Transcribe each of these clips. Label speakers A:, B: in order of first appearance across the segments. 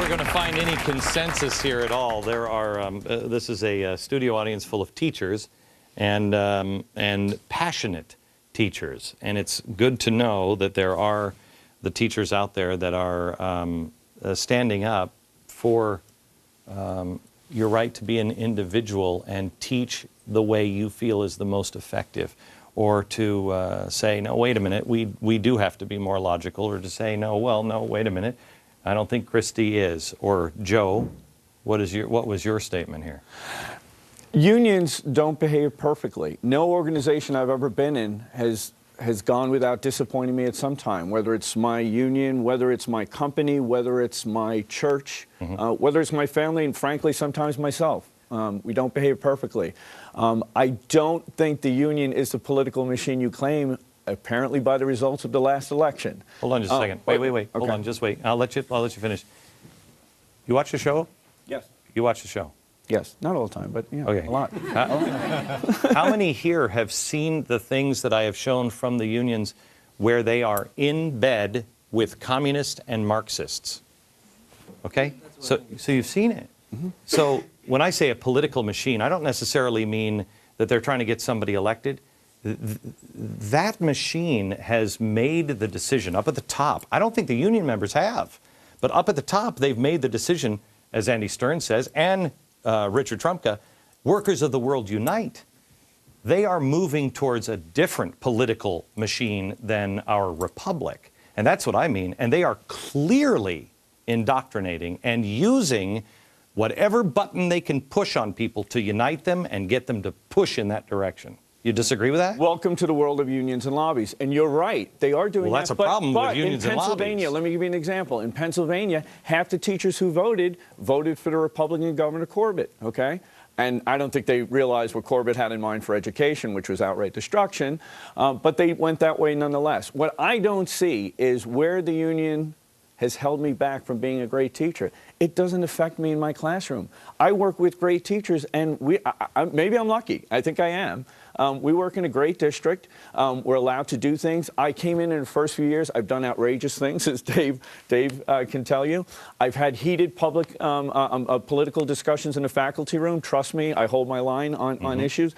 A: we're going to find any consensus here at all. There are, this is a studio audience full of teachers and passionate teachers. And it's good to know that there are the teachers out there that are standing up for your right to be an individual and teach the way you feel is the most effective. Or to say, no, wait a minute, we do have to be more logical. Or to say, no, well, no, wait a minute, I don't think Christy is. Or Joe, what was your statement here?
B: Unions don't behave perfectly. No organization I've ever been in has gone without disappointing me at some time, whether it's my union, whether it's my company, whether it's my church, whether it's my family, and frankly, sometimes myself. We don't behave perfectly. I don't think the union is the political machine you claim, apparently by the results of the last election.
A: Hold on just a second. Wait.
B: Okay.
A: Hold on, just wait. I'll let you finish. You watch the show?
B: Yes.
A: You watch the show?
B: Yes. Not all the time, but yeah,
A: okay.
B: A lot.
A: How many here have seen the things that I have shown from the unions where they are in bed with communists and Marxists? Okay? So you've seen it. So when I say a political machine, I don't necessarily mean that they're trying to get somebody elected. That machine has made the decision up at the top. I don't think the union members have, but up at the top, they've made the decision, as Andy Stern says, and Richard Trumka, workers of the world unite. They are moving towards a different political machine than our republic. And that's what I mean. And they are clearly indoctrinating and using whatever button they can push on people to unite them and get them to push in that direction. You disagree with that?
B: Welcome to the world of unions and lobbies. And you're right, they are doing that.
A: Well, that's a problem with unions and lobbies.
B: But in Pennsylvania, let me give you an example. In Pennsylvania, half the teachers who voted for the Republican Governor Corbett, okay? And I don't think they realized what Corbett had in mind for education, which was outright destruction, but they went that way nonetheless. What I don't see is where the union has held me back from being a great teacher. It doesn't affect me in my classroom. I work with great teachers, and maybe I'm lucky. I think I am. We work in a great district. We're allowed to do things. I came in the first few years. I've done outrageous things, as Dave can tell you. I've had heated public political discussions in the faculty room. Trust me, I hold my line on issues.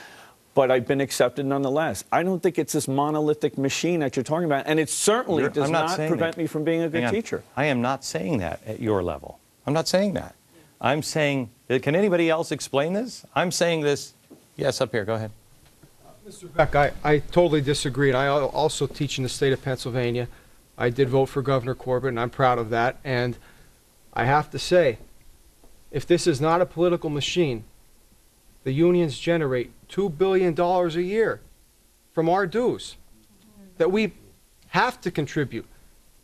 B: But I've been accepted nonetheless. I don't think it's this monolithic machine that you're talking about, and it certainly does not prevent me from being a good teacher.
A: I am not saying that at your level. I'm not saying that. I'm saying, can anybody else explain this? I'm saying this, yes, up here, go ahead.
C: Mr. Beck, I totally disagree, and I also teach in the state of Pennsylvania. I did vote for Governor Corbett, and I'm proud of that, and I have to say, if this is not a political machine, the unions generate $2 billion a year from our dues that we have to contribute.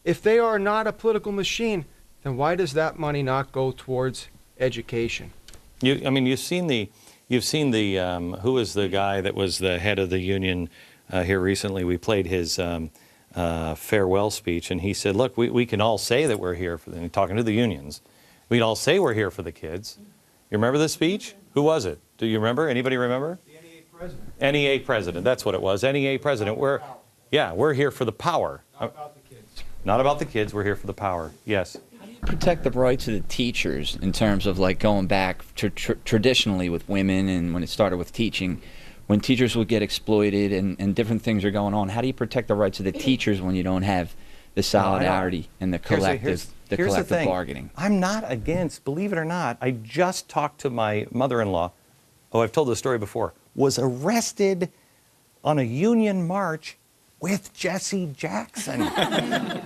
C: If they are not a political machine, then why does that money not go towards education?
A: I mean, you've seen the, who was the guy that was the head of the union here recently? We played his farewell speech, and he said, look, we can all say that we're here for talking to the unions. We can all say we're here for the kids. You remember this speech? Who was it? Do you remember? Anybody remember?
C: The NEA president.
A: NEA president, that's what it was. NEA president. We're here for the power.
C: Not about the kids.
A: Not about the kids, we're here for the power. Yes.
D: How do you protect the rights of the teachers in terms of like going back to traditionally with women and when it started with teaching, when teachers would get exploited and different things are going on, how do you protect the rights of the teachers when you don't have the solidarity and the collective bargaining?
A: I'm not against, believe it or not, I just talked to my mother-in-law, I've told this story before, was arrested on a union march with Jesse Jackson,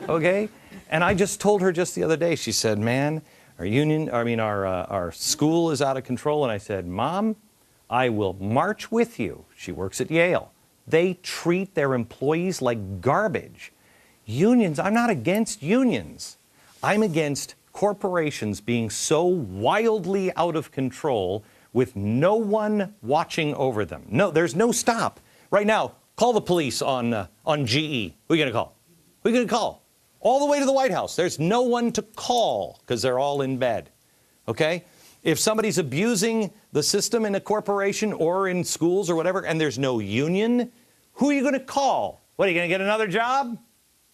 A: okay? And I just told her just the other day, she said, man, our school is out of control. And I said, Mom, I will march with you. She works at Yale. They treat their employees like garbage. Unions, I'm not against unions. I'm against corporations being so wildly out of control with no one watching over them. No, there's no stop. Right now, call the police on GE. Who are you going to call? Who are you going to call? All the way to the White House. There's no one to call because they're all in bed. Okay? If somebody's abusing the system in a corporation or in schools or whatever, and there's no union, who are you going to call? What, are you going to get another job?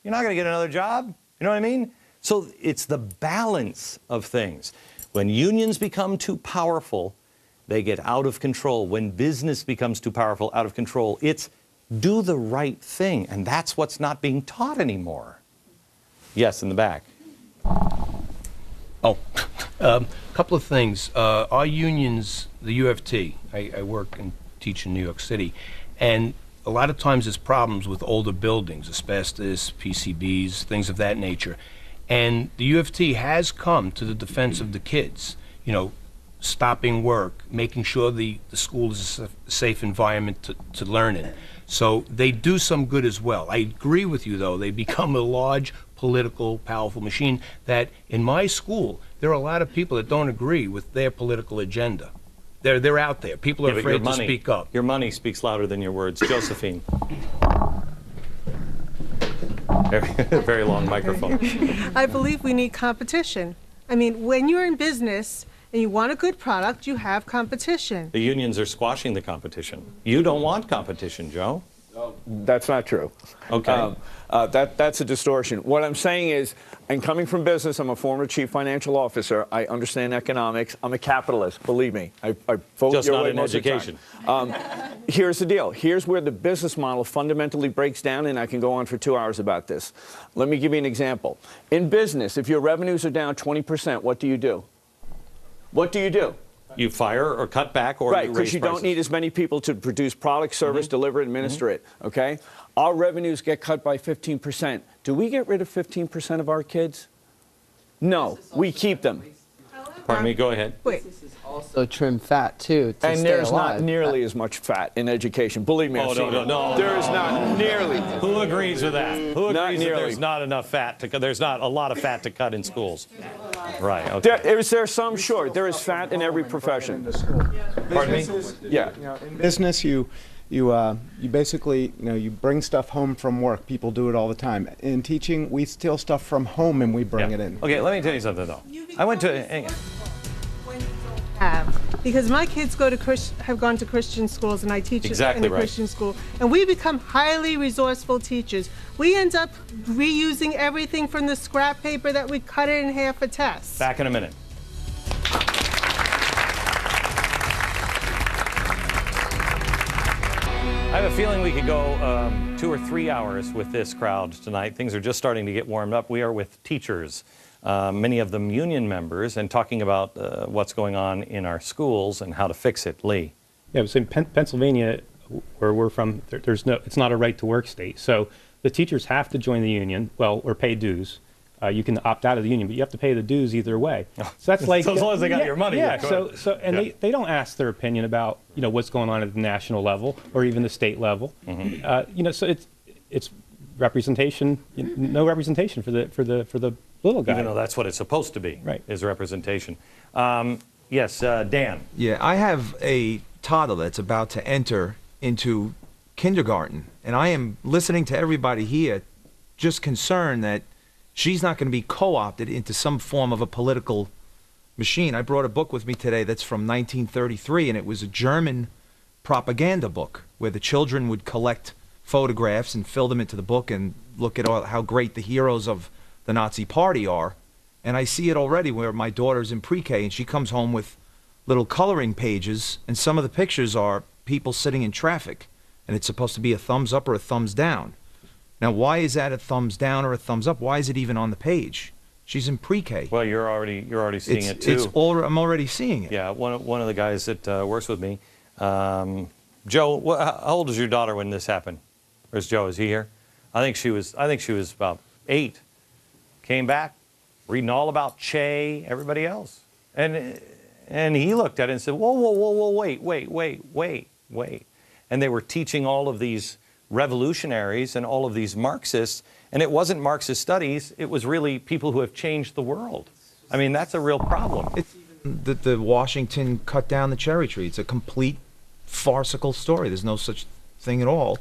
A: You're not going to get another job. You know what I mean? So it's the balance of things. When unions become too powerful, they get out of control. When business becomes too powerful, out of control, it's do the right thing. And that's what's not being taught anymore. Yes, in the back.
E: Oh, a couple of things. Our unions, the UFT, I work and teach in New York City, and a lot of times there's problems with older buildings, asbestos, PCBs, things of that nature. And the UFT has come to the defense of the kids, you know, stopping work, making sure the school is a safe environment to learn in. So they do some good as well. I agree with you, though. They become a large, political, powerful machine that, in my school, there are a lot of people that don't agree with their political agenda. They're out there. People are
A: Yeah, but
E: afraid
A: your
E: to
A: money-
E: speak up.
A: Your money speaks louder than your words. Josephine. Very long microphone.
F: I believe we need competition. I mean, when you're in business and you want a good product, you have competition.
A: The unions are squashing the competition. You don't want competition, Joe.
B: That's not true.
A: Okay.
B: That's a distortion. What I'm saying is, and coming from business, I'm a former chief financial officer. I understand economics. I'm a capitalist. Believe me. I vote
A: Just
B: your
A: not
B: way
A: in
B: most of the
A: education.
B: time. Here's the deal. Here's where the business model fundamentally breaks down, and I can go on for 2 hours about this. Let me give you an example. In business, if your revenues are down 20%, what do you do? What do you do?
A: You fire or cut back or
B: Right,
A: you
B: because
A: raise
B: you
A: prices.
B: don't need as many people to produce product, service, deliver, administer it, okay? Our revenues get cut by 15%. Do we get rid of 15% of our kids? No, we keep them.
A: Pardon me, go ahead.
F: Wait,
G: Also trim fat too to
B: And
G: stay
B: there's
G: alive.
B: not nearly as much fat in education. Believe me, I've
A: Oh,
B: seen it.
A: no.
B: There is not nearly.
A: Who agrees with that? Who
B: Not
A: agrees that
B: nearly.
A: there's not enough fat to cut? There's not a lot of fat to cut in schools. Right, okay.
B: Is there some? Sure. There is fat in every profession.
A: Pardon me?
B: Yeah.
H: In business, you basically, you bring stuff home from work. People do it all the time. In teaching, we steal stuff from home and we bring it in.
A: Okay, let me tell you something, though. I went to... hang on.
F: because my kids have gone to Christian schools, and I teach
A: Exactly
F: in a
A: right.
F: Christian school, and we become highly resourceful teachers. We end up reusing everything from the scrap paper that we cut it in half a test.
A: Back in a minute. I have a feeling we could go 2 or 3 hours with this crowd tonight. Things are just starting to get warmed up. We are with teachers, many of them union members, and talking about what's going on in our schools and how to fix it. Lee.
I: Yeah, so in Pennsylvania, where we're from, it's not a right-to-work state. So the teachers have to join the union, or pay dues. You can opt out of the union, but you have to pay the dues either way. So that's like
A: So as long as they got your money,
I: Yeah.
A: yeah, go ahead.
I: And they don't ask their opinion about what's going on at the national level or even the state level. So it's representation, no representation for the little guy.
A: Even though that's what it's supposed to be,
I: Right.
A: is representation. Yes, Dan.
J: Yeah, I have a toddler that's about to enter into kindergarten, and I am listening to everybody here just concerned that she's not going to be co-opted into some form of a political machine. I brought a book with me today that's from 1933, and it was a German propaganda book where the children would collect photographs and fill them into the book and look at how great the heroes of the Nazi Party are. And I see it already where my daughter's in pre-K and she comes home with little coloring pages, and some of the pictures are people sitting in traffic, and it's supposed to be a thumbs up or a thumbs down. Now, why is that a thumbs down or a thumbs up? Why is it even on the page? She's in pre-K.
A: Well, you're already seeing it too.
J: I'm already seeing it.
A: Yeah, one of the guys that works with me, Joe. How old was your daughter when this happened? Or is Joe? Is he here? I think she was about 8. Came back, reading all about Che, everybody else, and he looked at it and said, "Whoa, wait." And they were teaching all of these revolutionaries and all of these Marxists, and it wasn't Marxist studies. It was really people who have changed the world. I mean, that's a real problem.
J: It's even the Washington cut down the cherry tree. It's a complete farcical story. There's no such thing at all.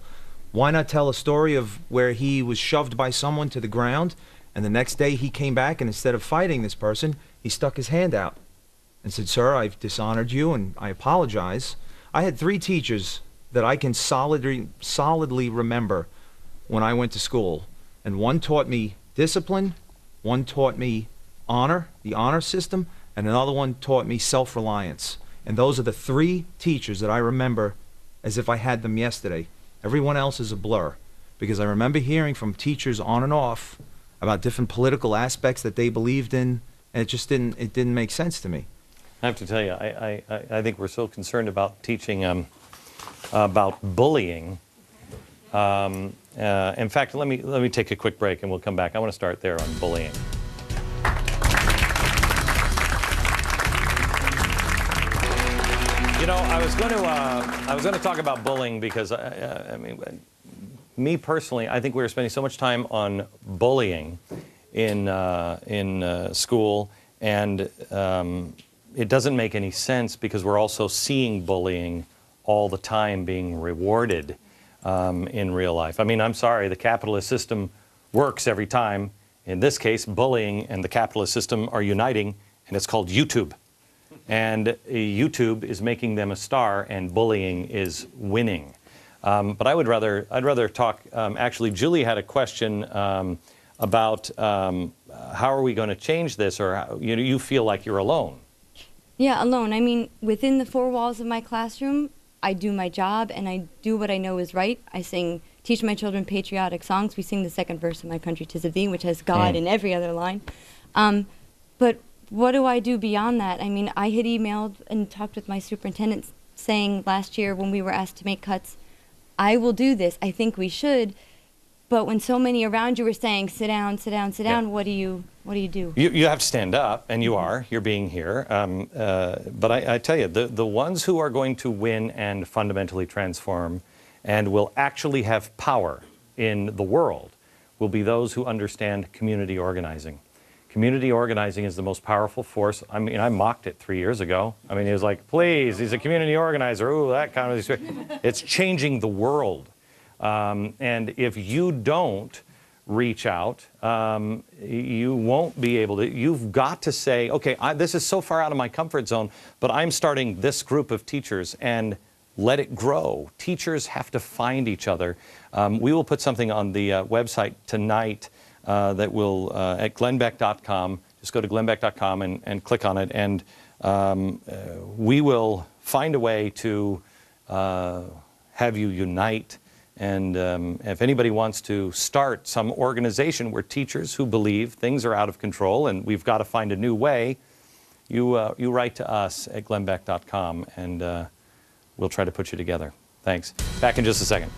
J: Why not tell a story of where he was shoved by someone to the ground, and the next day he came back, and instead of fighting this person, he stuck his hand out and said, "Sir, I've dishonored you, and I apologize." I had 3 teachers that I can solidly remember when I went to school, and one taught me discipline, One taught me honor, the honor system, and another one taught me self-reliance. And those are the 3 teachers that I remember as if I had them yesterday. Everyone else is a blur, because I remember hearing from teachers on and off about different political aspects that they believed in, and it didn't make sense to me.
A: I have to tell you, I think we're so concerned about teaching about bullying. In fact, let me take a quick break and we'll come back. I want to start there on bullying. You know, I was going to talk about bullying because I mean, me personally, I think we were spending so much time on bullying in school, and it doesn't make any sense because we're also seeing bullying all the time being rewarded in real life. I mean, I'm sorry, the capitalist system works every time. In this case, bullying and the capitalist system are uniting, and it's called YouTube. And YouTube is making them a star, and bullying is winning. But I'd rather talk. Actually, Julie had a question about how are we going to change this, or how, you feel like you're alone.
K: Yeah, alone. I mean, within the 4 walls of my classroom, I do my job and I do what I know is right. I teach my children patriotic songs. We sing the 2nd verse of My Country 'Tis of Thee, which has God in every other line. But what do I do beyond that? I mean, I had emailed and talked with my superintendent saying last year when we were asked to make cuts, I will do this. I think we should. But when so many around you were saying, sit down, sit down, sit down, what do you do?
A: You have to stand up, and you are. You're being here. But I tell you, the ones who are going to win and fundamentally transform and will actually have power in the world will be those who understand community organizing. Community organizing is the most powerful force. I mean, I mocked it 3 years ago. I mean, he was like, please, he's a community organizer. Ooh, that kind of... It's changing the world. And if you don't reach out, you won't be able to. You've got to say, okay, this is so far out of my comfort zone, but I'm starting this group of teachers, and let it grow. Teachers have to find each other. We will put something on the website tonight that will, at glenbeck.com, just go to glenbeck.com and click on it, and we will find a way to have you unite. And if anybody wants to start some organization where teachers who believe things are out of control and we've got to find a new way, you write to us at glenbeck.com, and we'll try to put you together. Thanks. Back in just a second.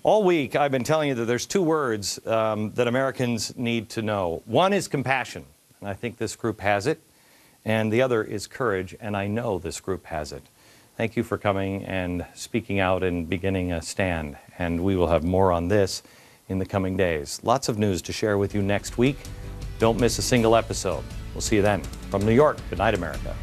A: All week, I've been telling you that there's 2 words that Americans need to know. One is compassion, and I think this group has it. And the other is courage, and I know this group has it. Thank you for coming and speaking out and beginning a stand. And we will have more on this in the coming days. Lots of news to share with you next week. Don't miss a single episode. We'll see you then. From New York, good night, America.